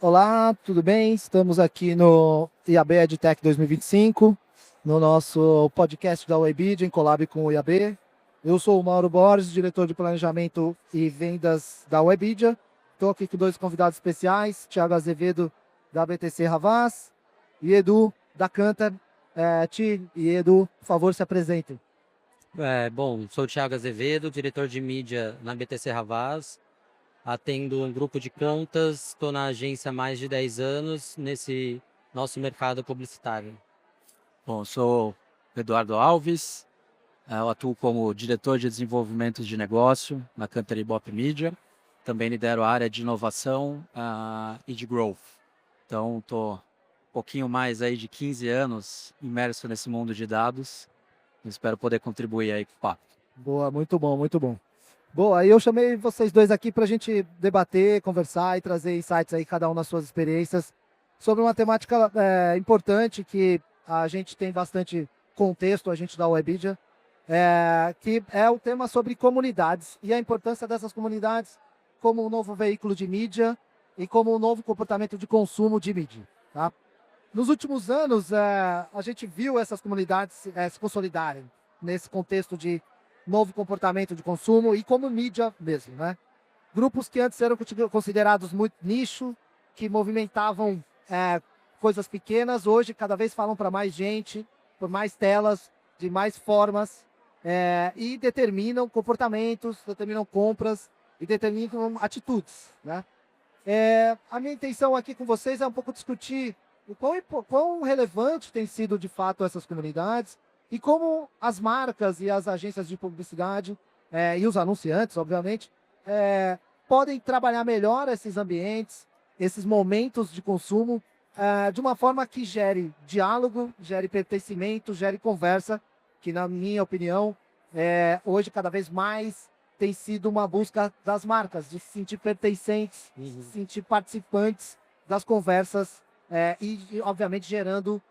Olá, tudo bem? Estamos aqui no IAB EdTech 2025, no nosso podcast da Webidia, em collab com o IAB. Eu sou o Mauro Borges, diretor de planejamento e vendas da Webidia. Estou aqui com dois convidados especiais, Thiago Azevedo, da BTC Havas, e Edu, da Cantar. Ti e Edu, por favor, se apresentem. Bom, sou o Thiago Azevedo, diretor de mídia na BTC Havas, atendo um grupo de contas, estou na agência há mais de 10 anos nesse nosso mercado publicitário. Bom, sou Eduardo Alves, eu atuo como diretor de desenvolvimento de negócio na Cantar Ibope Media. Também lidero a área de inovação e de growth. Então, estou um pouquinho mais aí de 15 anos imerso nesse mundo de dados. Espero poder contribuir aí com o papo. Boa, muito bom, muito bom. Boa, aí eu chamei vocês dois aqui para a gente debater, conversar e trazer insights aí, cada um nas suas experiências, sobre uma temática importante que a gente tem bastante contexto, a gente da Webidia, que é o tema sobre comunidades e a importância dessas comunidades como um novo veículo de mídia e como um novo comportamento de consumo de mídia. Tá? Nos últimos anos, a gente viu essas comunidades se consolidarem nesse contexto de novo comportamento de consumo e como mídia mesmo, né? Grupos que antes eram considerados muito nicho, que movimentavam coisas pequenas, hoje cada vez falam para mais gente, por mais telas, de mais formas, e determinam comportamentos, determinam compras e determinam atitudes, né? A minha intenção aqui com vocês é um pouco discutir o quão relevante tem sido de fato essas comunidades e como as marcas e as agências de publicidade e os anunciantes, obviamente, podem trabalhar melhor esses ambientes, esses momentos de consumo, de uma forma que gere diálogo, gere pertencimento, gere conversa, que na minha opinião, hoje cada vez mais tem sido uma busca das marcas, de se sentir pertencentes, de se sentir participantes das conversas e obviamente, gerando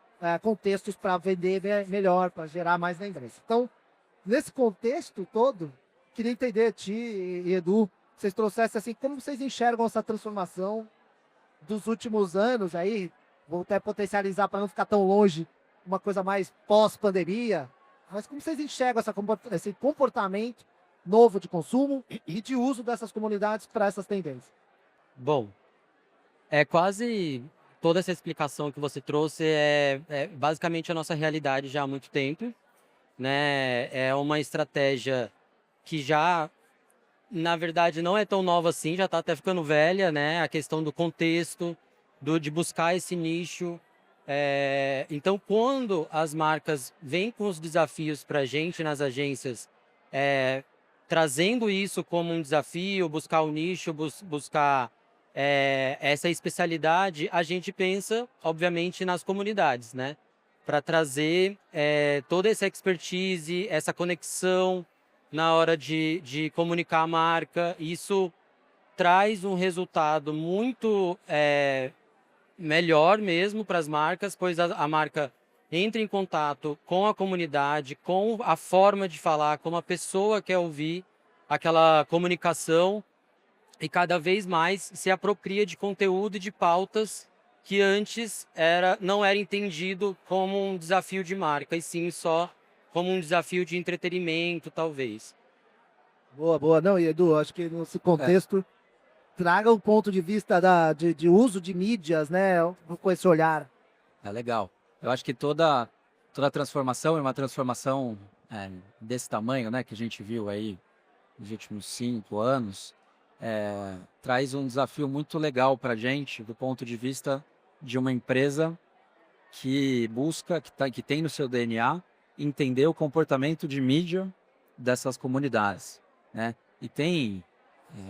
contextos para vender melhor, para gerar mais lembrança. Então, nesse contexto todo, queria entender, Ti e Edu, vocês trouxessem assim, como vocês enxergam essa transformação dos últimos anos aí, vou até potencializar para não ficar tão longe, uma coisa mais pós-pandemia, mas como vocês enxergam esse comportamento novo de consumo e de uso dessas comunidades para essas tendências? Bom, é quase toda essa explicação que você trouxe é basicamente a nossa realidade já há muito tempo, né? É uma estratégia que já, na verdade, não é tão nova assim, já está até ficando velha, né? A questão do contexto, de buscar esse nicho. Então, quando as marcas vêm com os desafios para a gente nas agências, trazendo isso como um desafio, buscar o nicho, buscar essa especialidade, a gente pensa, obviamente, nas comunidades, né? Para trazer toda essa expertise, essa conexão na hora de comunicar a marca. Isso traz um resultado muito melhor mesmo para as marcas, pois a marca entra em contato com a comunidade, com a forma de falar, como a pessoa quer ouvir aquela comunicação e cada vez mais se apropria de conteúdo e de pautas que antes não era entendido como um desafio de marca, e sim só como um desafio de entretenimento, talvez. Boa, boa. Não, e Edu, acho que nesse contexto, traga o ponto de vista de uso de mídias, né, com esse olhar. É legal. Eu acho que toda transformação é uma transformação desse tamanho, né, que a gente viu aí nos últimos 5 anos, traz um desafio muito legal para a gente, do ponto de vista de uma empresa que busca, que tem no seu DNA, entender o comportamento de mídia dessas comunidades, né? E tem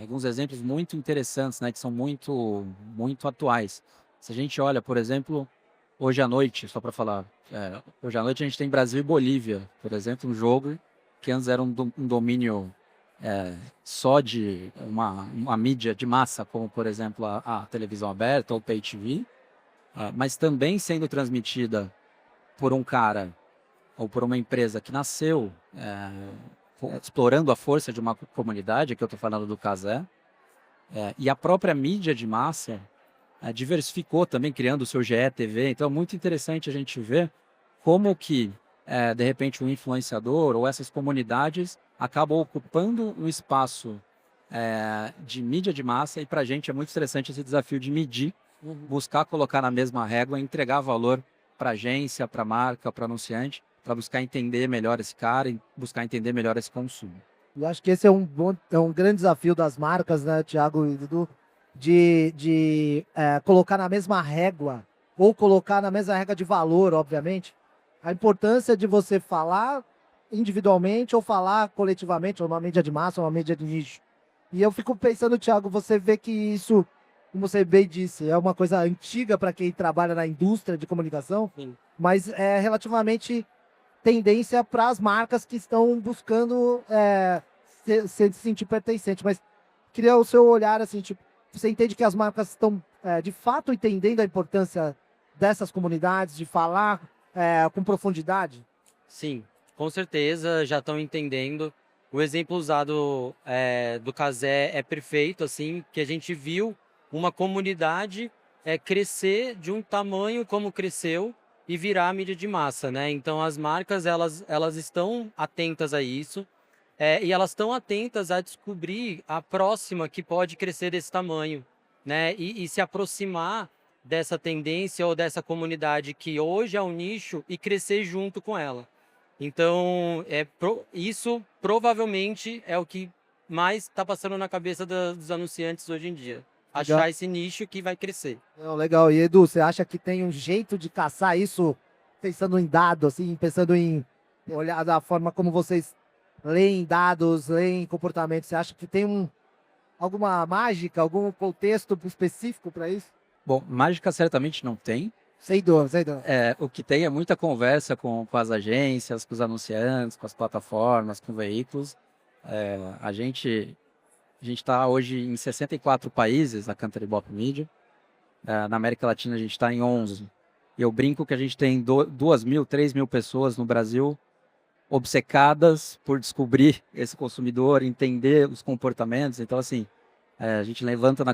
alguns exemplos muito interessantes, né, que são muito, muito atuais. Se a gente olha, por exemplo, hoje à noite, só para falar, hoje à noite a gente tem Brasil e Bolívia, por exemplo, um jogo que antes era um domínio só de uma mídia de massa, como por exemplo a televisão aberta ou o Pay TV, mas também sendo transmitida por um cara ou por uma empresa que nasceu explorando a força de uma comunidade, que eu estou falando do Cazé, e a própria mídia de massa diversificou também, criando o seu GE TV. Então, é muito interessante a gente ver como que, de repente, um influenciador ou essas comunidades acabam ocupando um espaço de mídia de massa. E para a gente é muito interessante esse desafio de medir, buscar colocar na mesma régua, entregar valor para agência, para marca, para anunciante, para buscar entender melhor esse cara e buscar entender melhor esse consumo. Eu acho que esse é um grande desafio das marcas, né, Thiago e Dudu, de colocar na mesma régua, ou colocar na mesma régua de valor, obviamente, a importância de você falar individualmente ou falar coletivamente, ou uma mídia de massa, ou uma mídia de nicho. E eu fico pensando, Thiago, você vê que isso, como você bem disse, é uma coisa antiga para quem trabalha na indústria de comunicação, Sim. mas é relativamente tendência para as marcas que estão buscando se sentir pertencente. Mas queria o seu olhar, assim, tipo, você entende que as marcas estão de fato entendendo a importância dessas comunidades, de falar com profundidade? Sim, com certeza já estão entendendo. O exemplo usado do Cazé é perfeito, assim, que a gente viu uma comunidade crescer de um tamanho como cresceu e virar a mídia de massa, né? Então as marcas elas estão atentas a isso e elas estão atentas a descobrir a próxima que pode crescer desse tamanho, né? E se aproximar dessa tendência ou dessa comunidade que hoje é um nicho e crescer junto com ela. Então, isso provavelmente é o que mais está passando na cabeça dos anunciantes hoje em dia. Legal. Achar esse nicho que vai crescer. Não, legal. E Edu, você acha que tem um jeito de caçar isso pensando em dados, assim, pensando em olhar da forma como vocês leem dados, leem comportamentos? Você acha que tem alguma mágica, algum contexto específico para isso? Bom, mágica certamente não tem. Sem dúvida, sem dúvida. O que tem é muita conversa com as agências, com os anunciantes, com as plataformas, com veículos. A gente está hoje em 64 países, a Country Bop Media. Na América Latina a gente está em 11. Eu brinco que a gente tem 2.000, 3.000 pessoas no Brasil obcecadas por descobrir esse consumidor, entender os comportamentos. Então, assim, a gente levanta da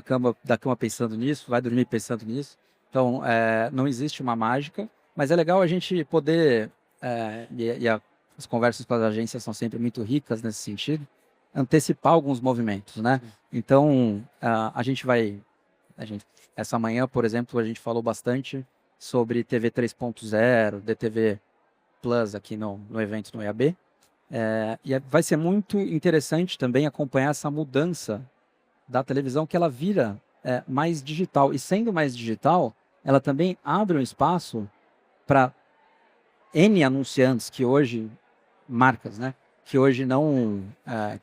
cama pensando nisso, vai dormir pensando nisso. Então, não existe uma mágica, mas é legal a gente poder, as conversas com as agências são sempre muito ricas nesse sentido, antecipar alguns movimentos, né? Então, essa manhã, por exemplo, a gente falou bastante sobre TV 3.0, DTV Plus aqui no evento no EAB, e vai ser muito interessante também acompanhar essa mudança da televisão, que ela vira mais digital. E sendo mais digital, ela também abre um espaço para N anunciantes que hoje, marcas, né, que hoje não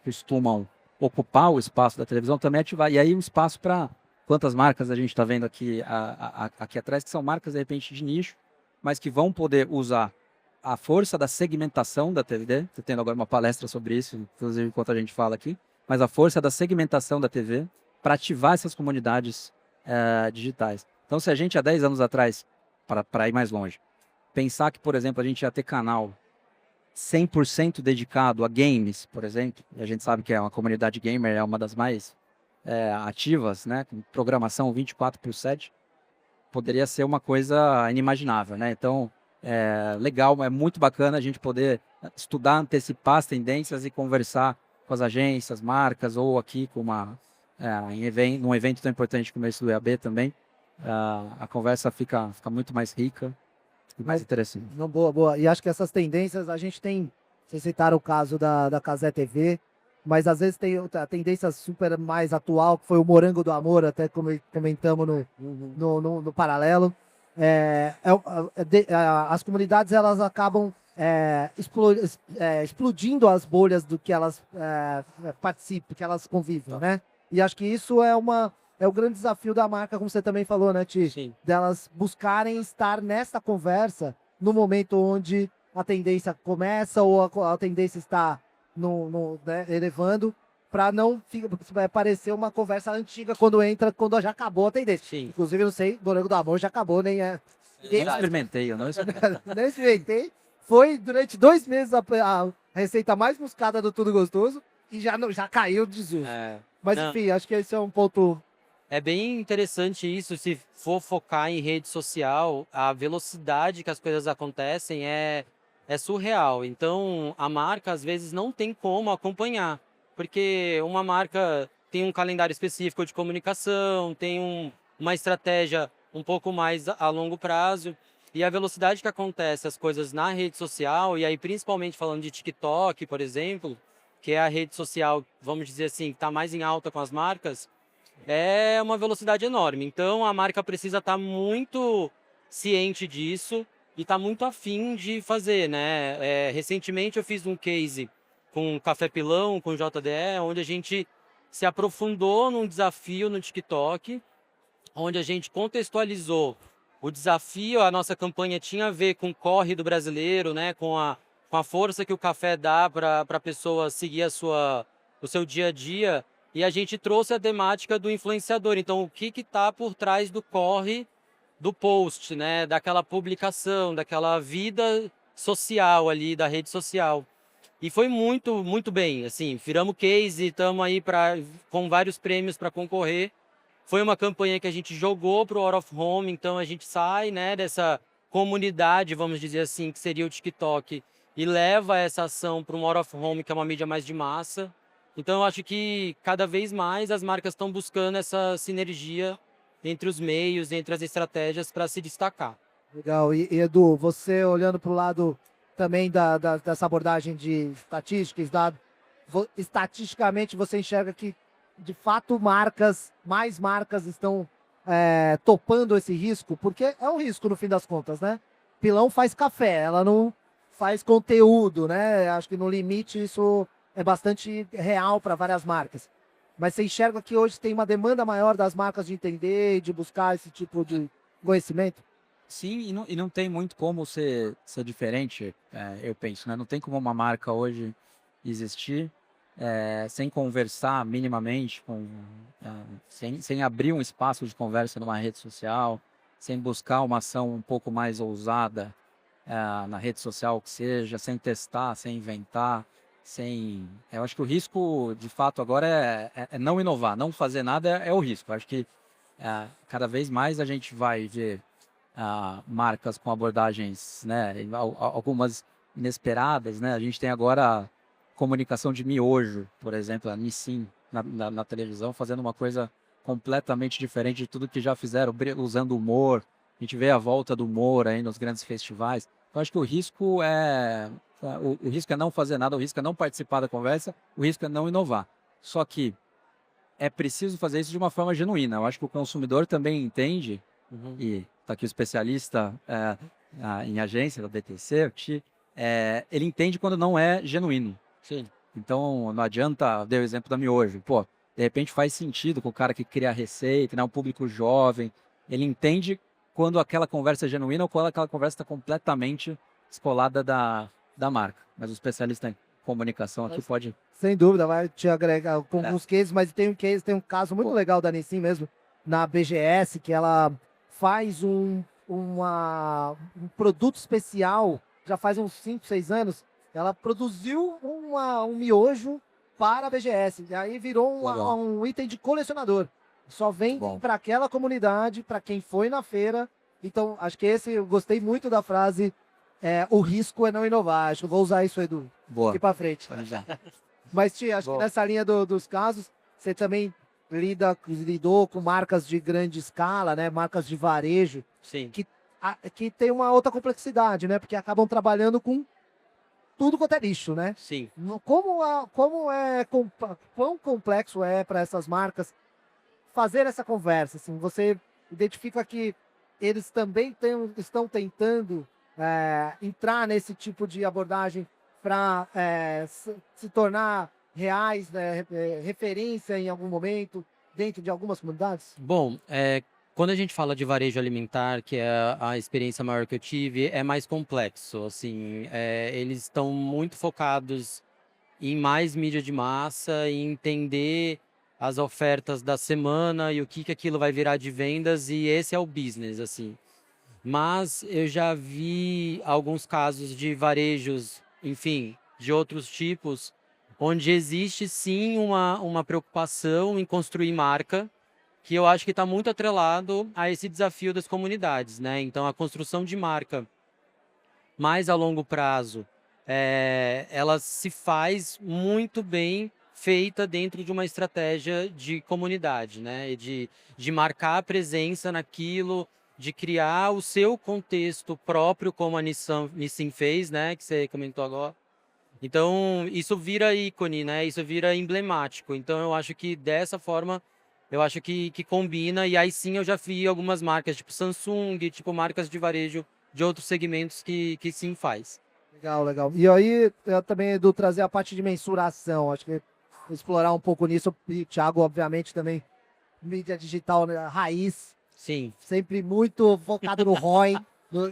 costumam ocupar o espaço da televisão, também ativar. E aí um espaço para quantas marcas a gente está vendo aqui atrás, que são marcas, de repente, de nicho, mas que vão poder usar a força da segmentação da TV. Estou tendo agora uma palestra sobre isso, inclusive enquanto a gente fala aqui, mas a força da segmentação da TV para ativar essas comunidades digitais. Então, se a gente há 10 anos atrás, para ir mais longe, pensar que, por exemplo, a gente ia ter canal 100% dedicado a games, por exemplo, e a gente sabe que uma comunidade gamer é uma das mais ativas, né, com programação 24/7, poderia ser uma coisa inimaginável, né? Então, legal, é muito bacana a gente poder estudar, antecipar as tendências e conversar com as agências, marcas, ou aqui com num evento tão importante como esse do EAB também. A conversa fica muito mais rica e mais interessante. Não, boa. E acho que essas tendências, a gente tem, vocês citaram o caso da Cazé TV, mas às vezes tem a tendência super mais atual, que foi o Morango do Amor, até comentamos no paralelo. As comunidades, elas acabam explodindo as bolhas do que elas participam, que elas convivem, né? E acho que isso é o grande desafio da marca, como você também falou, né, Ti? Sim. Delas buscarem estar nessa conversa no momento onde a tendência começa ou a tendência está né, elevando, para não parecer uma conversa antiga quando já acabou a tendência. Sim. Inclusive, não sei, Morango do Amor já acabou, nem é. Eu não experimentei. Não experimentei. Foi durante 2 meses a receita mais buscada do Tudo Gostoso e já caiu de desuso. Mas Não. enfim, acho que esse é um ponto É bem interessante isso, se for focar em rede social, a velocidade que as coisas acontecem é surreal. Então, a marca às vezes não tem como acompanhar, porque uma marca tem um calendário específico de comunicação, tem uma estratégia um pouco mais a longo prazo, e a velocidade que acontece as coisas na rede social, e aí principalmente falando de TikTok, por exemplo, que é a rede social, vamos dizer assim, que está mais em alta com as marcas, é uma velocidade enorme. Então a marca precisa estar muito ciente disso e estar muito afim de fazer, né? Recentemente eu fiz um case com Café Pilão, com JDE, onde a gente se aprofundou num desafio no TikTok, onde a gente contextualizou o desafio. A nossa campanha tinha a ver com o corre do brasileiro, né? Com a força que o café dá para a pessoa seguir o seu dia a dia. E a gente trouxe a temática do influenciador. Então, o que está por trás do corre do post, né? Daquela publicação, daquela vida social ali, da rede social. E foi muito, muito bem. Assim, viramos case, estamos aí com vários prêmios para concorrer. Foi uma campanha que a gente jogou para o Out of Home, então a gente sai, né, dessa comunidade, vamos dizer assim, que seria o TikTok, e leva essa ação para um Out of Home, que é uma mídia mais de massa. Então eu acho que cada vez mais as marcas estão buscando essa sinergia entre os meios, entre as estratégias para se destacar. Legal. E, Edu, você olhando para o lado também dessa abordagem de estatísticas, estatisticamente você enxerga que, de fato, mais marcas estão topando esse risco, porque é um risco no fim das contas, né? Pilão faz café, ela não faz conteúdo, né? Acho que no limite isso é bastante real para várias marcas. Mas você enxerga que hoje tem uma demanda maior das marcas de entender e de buscar esse tipo de conhecimento? Sim, e não tem muito como ser diferente, eu penso, né? Não tem como uma marca hoje existir sem conversar minimamente, sem abrir um espaço de conversa numa rede social, sem buscar uma ação um pouco mais ousada na rede social que seja, sem testar, sem inventar, sem... Eu acho que o risco, de fato, agora é não inovar, não fazer nada é o risco. Eu acho que cada vez mais a gente vai ver marcas com abordagens, né, algumas inesperadas, né? A gente tem agora comunicação de miojo, por exemplo, a Nissin na televisão, fazendo uma coisa completamente diferente de tudo que já fizeram, usando humor. A gente vê a volta do humor aí nos grandes festivais. Então, acho que o risco é não fazer nada, o risco é não participar da conversa, o risco é não inovar. Só que é preciso fazer isso de uma forma genuína. Eu acho que o consumidor também entende, Uhum. e está aqui o especialista em agência da BTC, ele entende quando não é genuíno. Sim. Então, não adianta, dei o exemplo da miojo. Pô, de repente faz sentido com o cara que cria a receita, né, um público jovem. Ele entende quando aquela conversa é genuína ou quando aquela conversa está completamente descolada da marca. Mas o especialista em comunicação aqui pode... Sem dúvida, vai te agregar com alguns cases, mas tem um caso muito Pô. legal da Nissin mesmo, na BGS, que ela faz um produto especial, já faz uns 5, 6 anos, ela produziu um miojo para a BGS, e aí virou Legal. um item de colecionador. Só vende Bom. para aquela comunidade, para quem foi na feira. Então, acho que eu gostei muito da frase, o risco é não inovar. Acho que eu vou usar isso, Edu, Boa. aqui para frente. Pode já. Mas, Tia, acho que nessa linha dos casos, você também lidou com marcas de grande escala, né? Marcas de varejo, Sim. que tem uma outra complexidade, né? Porque acabam trabalhando com tudo quanto é lixo, né? Sim. Quão complexo é para essas marcas fazer essa conversa? Assim, você identifica que eles também estão tentando entrar nesse tipo de abordagem para se tornar reais, né, referência em algum momento dentro de algumas comunidades? Bom, quando a gente fala de varejo alimentar, que é a experiência maior que eu tive, é mais complexo. Assim, eles estão muito focados em mais mídia de massa, em entender as ofertas da semana e o que aquilo vai virar de vendas, e esse é o business, assim. Mas eu já vi alguns casos de varejos, enfim, de outros tipos, onde existe sim uma preocupação em construir marca, que eu acho que está muito atrelado a esse desafio das comunidades, né? Então, a construção de marca mais a longo prazo, ela se faz muito bem feita dentro de uma estratégia de comunidade, né? E de marcar a presença naquilo, de criar o seu contexto próprio, como a Nissin fez, né? Que você comentou agora. Então, isso vira ícone, né? Isso vira emblemático. Então, eu acho que dessa forma, eu acho que combina. E aí sim, eu já vi algumas marcas, tipo Samsung, tipo marcas de varejo de outros segmentos que sim faz. Legal, legal. E aí, eu também, Edu, trazer a parte de mensuração. Acho que explorar um pouco nisso. E o Thiago, obviamente, também, mídia digital, né, raiz, Sim, sempre muito focado no ROI, no,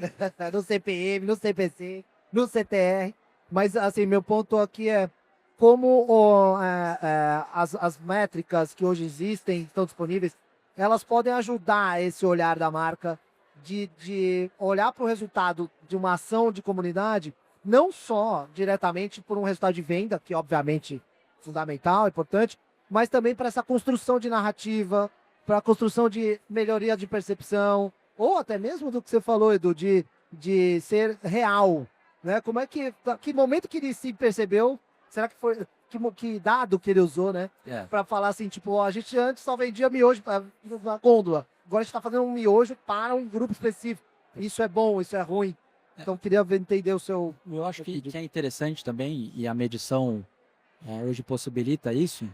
no CPM, no CPC, no CTR. Mas, assim, meu ponto aqui é como as métricas que hoje existem, estão disponíveis, elas podem ajudar esse olhar da marca de olhar para o resultado de uma ação de comunidade, não só diretamente por um resultado de venda, que obviamente é fundamental, importante, mas também para essa construção de narrativa, para a construção de melhoria de percepção, ou até mesmo do que você falou, Edu, de ser real, né? Como é que momento que ele se percebeu? Será que foi que dado que ele usou, né? É. Para falar assim, tipo, ó, a gente antes só vendia miojo na gôndola. Agora a gente está fazendo um miojo para um grupo específico. Isso é bom, isso é ruim. Então queria entender o seu. Eu acho seu que, feed. que é interessante também, e a medição hoje possibilita isso,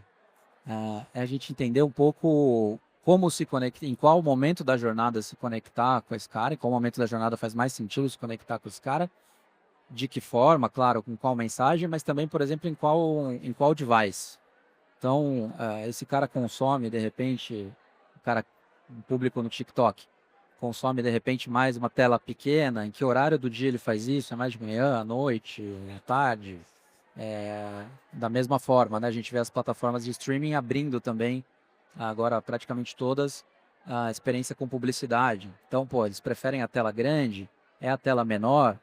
é a gente entender um pouco como se conectar, em qual momento da jornada se conectar com esse cara, em qual momento da jornada faz mais sentido se conectar com esse cara, de que forma, claro, com qual mensagem, mas também, por exemplo, em qual device. Então, esse cara consome, de repente, um público no TikTok, consome, de repente, mais uma tela pequena, em que horário do dia ele faz isso? É mais de manhã, à noite, à tarde? Da mesma forma, né? A gente vê as plataformas de streaming abrindo também, agora praticamente todas, a experiência com publicidade. Então, pô, eles preferem a tela grande, é a tela menor,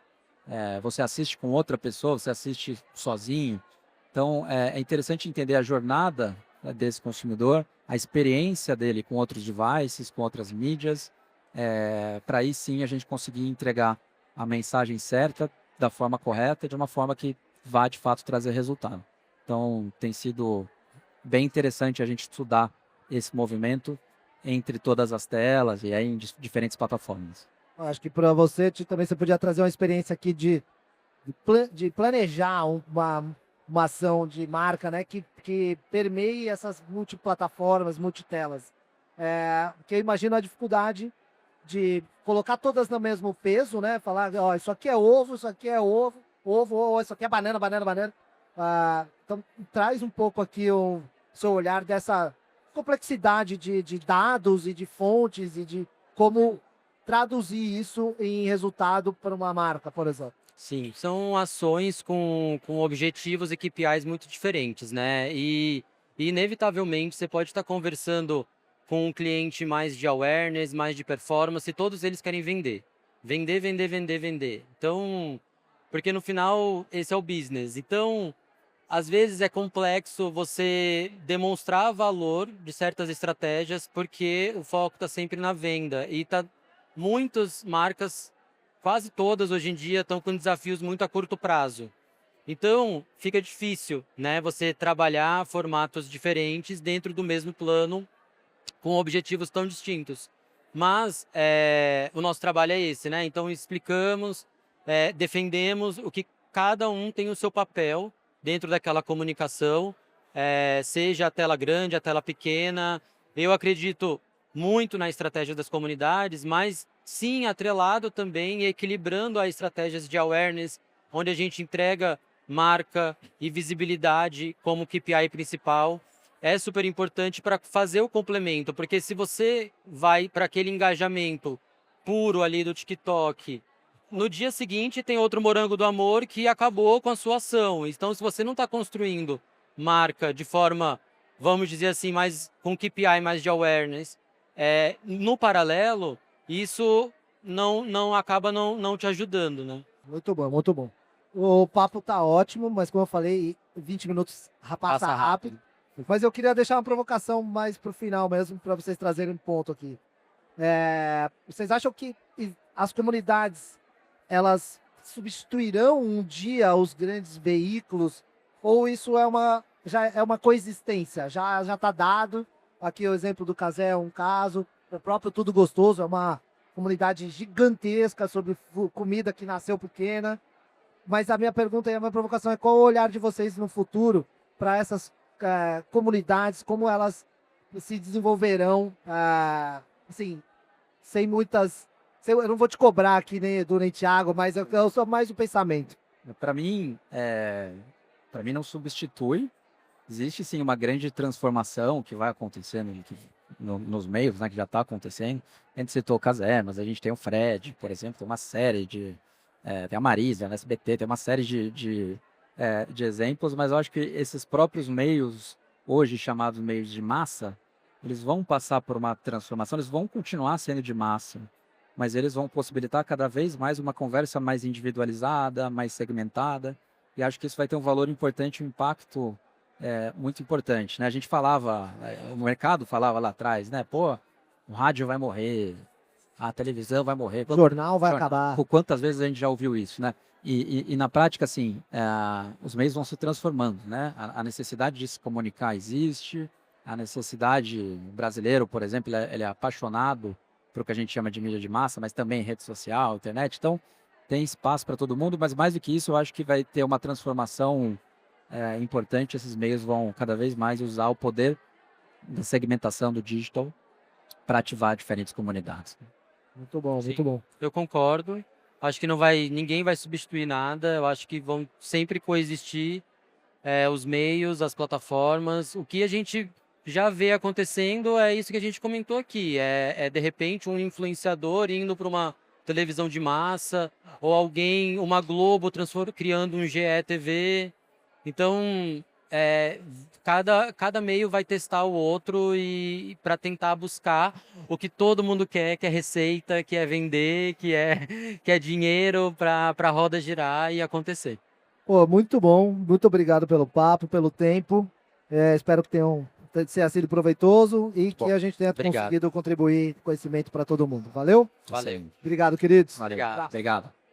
você assiste com outra pessoa, você assiste sozinho. Então, é interessante entender a jornada, né, desse consumidor, a experiência dele com outros devices, com outras mídias, para aí sim a gente conseguir entregar a mensagem certa, da forma correta, de uma forma que vá de fato trazer resultado. Então, tem sido bem interessante a gente estudar esse movimento entre todas as telas e aí em diferentes plataformas. Acho que para você também você podia trazer uma experiência aqui de planejar uma ação de marca, né, que permeie essas multiplataformas, multitelas. Porque eu imagino a dificuldade de colocar todas no mesmo peso, né? Falar, ó, isso aqui é ovo, isso aqui é ovo, ou isso aqui é banana, banana, banana. Então, traz um pouco aqui o seu olhar dessa complexidade de dados e de fontes e de como traduzir isso em resultado para uma marca, por exemplo. sim. São ações com objetivos e KPIs muito diferentes, né? E inevitavelmente você pode estar conversando com um cliente mais de awareness, mais de performance, e todos eles querem vender. Vender, vender, vender, vender. Então, porque no final esse é o business. Então, às vezes é complexo você demonstrar valor de certas estratégias porque o foco está sempre na venda. E muitas marcas, quase todas hoje em dia, estão com desafios muito a curto prazo. Então, fica difícil, né, você trabalhar formatos diferentes dentro do mesmo plano com objetivos tão distintos. Mas o nosso trabalho é esse, né? Então explicamos, defendemos o que cada um tem o seu papel dentro daquela comunicação, seja a tela grande, a tela pequena. Eu acredito muito na estratégia das comunidades, mas sim atrelado também e equilibrando as estratégias de awareness, onde a gente entrega marca e visibilidade como KPI principal. É super importante para fazer o complemento, porque se você vai para aquele engajamento puro ali do TikTok, no dia seguinte tem outro Morango do Amor que acabou com a sua ação. Então, se você não está construindo marca de forma, vamos dizer assim, mais com KPI, mais de awareness, no paralelo, isso não acaba não te ajudando, né? Muito bom, muito bom. O papo tá ótimo, mas como eu falei, 20 minutos passa rápido. Mas eu queria deixar uma provocação mais para o final mesmo, para vocês trazerem um ponto aqui. Vocês acham que as comunidades, elas substituirão um dia os grandes veículos? Ou isso já é uma coexistência? Já está dado? Aqui o exemplo do Cazé é um caso. O próprio Tudo Gostoso é uma comunidade gigantesca sobre comida que nasceu pequena. Mas a minha pergunta e a minha provocação é qual o olhar de vocês no futuro para essas comunidades, como elas se desenvolverão, assim, sem muitas... Eu não vou te cobrar aqui nem Edu nem Thiago, mas eu sou mais o pensamento. Para mim não substitui. Existe sim uma grande transformação que vai acontecendo nos meios, né, que já está acontecendo. A gente citou o Cazé, mas a gente tem o Fred, por exemplo, tem uma série tem a Marisa, na SBT, tem uma série de exemplos, mas eu acho que esses próprios meios, hoje chamados meios de massa, eles vão passar por uma transformação, eles vão continuar sendo de massa, mas eles vão possibilitar cada vez mais uma conversa mais individualizada, mais segmentada, e acho que isso vai ter um valor importante, um impacto muito importante, né? A gente falava, o mercado falava lá atrás, né? Pô, o rádio vai morrer, a televisão vai morrer. O jornal vai acabar. Quantas vezes a gente já ouviu isso, né? E na prática, assim, os meios vão se transformando, né? A necessidade de se comunicar existe, a necessidade, o brasileiro, por exemplo, ele é apaixonado por o que a gente chama de mídia de massa, mas também rede social, internet, então tem espaço para todo mundo, mas mais do que isso, eu acho que vai ter uma transformação importante, esses meios vão cada vez mais usar o poder da segmentação do digital para ativar diferentes comunidades. Muito bom, Sim, muito bom. eu concordo. Acho que ninguém vai substituir nada. Eu acho que vão sempre coexistir os meios, as plataformas. O que a gente já vê acontecendo é isso que a gente comentou aqui. De repente um influenciador indo para uma televisão de massa, ou alguém, uma Globo criando um GE TV. Então, cada meio vai testar o outro e para tentar buscar o que todo mundo quer, que é receita, que é vender, que é dinheiro para a roda girar e acontecer. Pô, muito bom. Muito obrigado pelo papo, pelo tempo. Espero que tenha sido proveitoso e que a gente tenha conseguido contribuir conhecimento para todo mundo. Valeu? Valeu. Obrigado, queridos. Valeu. Obrigado. Obrigado.